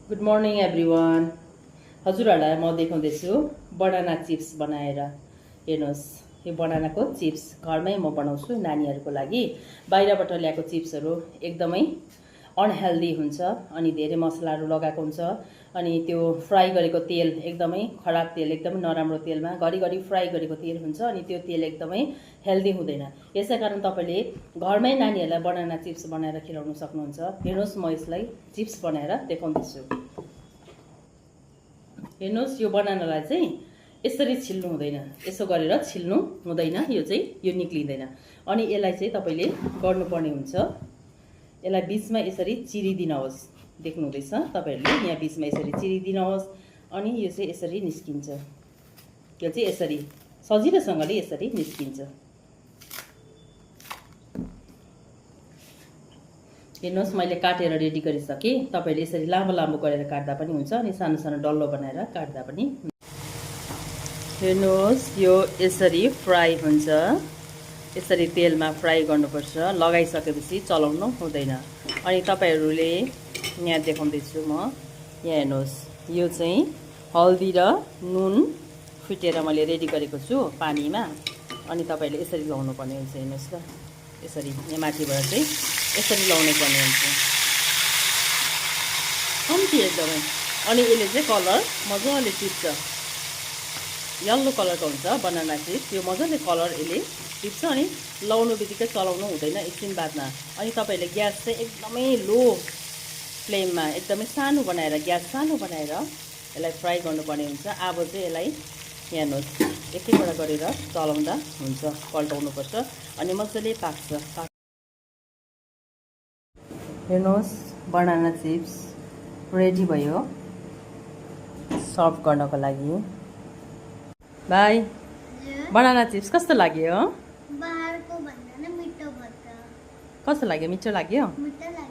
Good morning everyone. हजुरहरूलाई म देखाउँदैछु banana chips बनाएर। हेर्नुहोस्, यो बनानाको चिप्स घरमै म बनाउँछु नानीहरूको लागि। बाहिरबाट ल्याएको चिप्सहरू एकदमै अनहेल्दी हुन्छ अनि धेरै मसलाहरू लगाएको हुन्छ अनि त्यो फ्राई गरेको तेल एकदमै खराब तेल, एकदमै नराम्रो तेलमा घरिघरि फ्राई गरेको तेल हुन्छ अनि त्यो तेल एकदमै हेल्दी हुँदैन। यसै कारण तपाईँले घरमै नानीहरूलाई बनाना चिप्स बनाएर खिलाउन सक्नुहुन्छ। हेर्नुहोस्, म यसलाई चिप्स बनाएर देखाउँदैछु। हेर्नुहोस्, यो बनानालाई चाहिँ यसरी छिल्नु हुँदैन, यसो गरेर छिल्नु हुँदैन, यो निक्लिँदैन। अनि यसलाई चाहिँ तपाईँले गर्नुपर्ने हुन्छ, यसलाई बिचमा यसरी चिरिदिनुहोस्। देख्नुहुँदैछ तपाईँहरूले, यहाँ बिचमा यसरी चिरिदिनुहोस् अनि यो चाहिँ यसरी निस्किन्छ। यो चाहिँ यसरी सजिलोसँगले यसरी निस्किन्छ। हेर्नुहोस्, मैले काटेर रेडी गरिसकेँ। तपाईँहरूले यसरी लामो लामो गरेर काट्दा पनि हुन्छ अनि सानो सानो डल्लो बनाएर काट्दा पनि हुन्छ। हेर्नुहोस्, यो यसरी फ्राई हुन्छ। यसरी तेलमा फ्राई गर्नुपर्छ। लगाइसकेपछि चलाउनु हुँदैन। अनि तपाईँहरूले यहाँ देखाउँदैछु म, यहाँ हेर्नुहोस्, यो चाहिँ हल्दी र नुन फिटेर मैले रेडी गरेको छु पानीमा। अनि तपाईँहरूले यसरी लाउनु पर्ने हुन्छ। हेर्नुहोस् ल, यसरी यहाँ माथिबाट चाहिँ यसरी लाउनु पर्ने हुन्छ कम्ती एकदमै। अनि यसले चाहिँ कलर मजाले टिप्छ, यल्लो कलरको हुन्छ बनाना चिप्स। यो मजाले कलर यसले टिप्छ अनि लाउनु बित्तिकै चलाउनु हुँदैन एकछिन बादमा। अनि तपाईँहरूले ग्यास चाहिँ एकदमै लो फ्लेममा, एकदमै सानो बनाएर, ग्यास सानो बनाएर यसलाई फ्राई गर्नुपर्ने हुन्छ। अब चाहिँ यसलाई हेर्नुहोस्, एकैबाट गरेर चलाउँदा हुन्छ, पल्टाउनुपर्छ अनि मजाले पाक्छ। हेर्नुहोस्, बनाना चिप्स रेडी भयो सर्भ गर्नको लागि। बाई, बनाना चिप्स कस्तो लाग्यो? बाहरको भन्दा न मिठो भयो। कस्तो लाग्यो? मिठो लाग्यो? मिठो लाग्यो।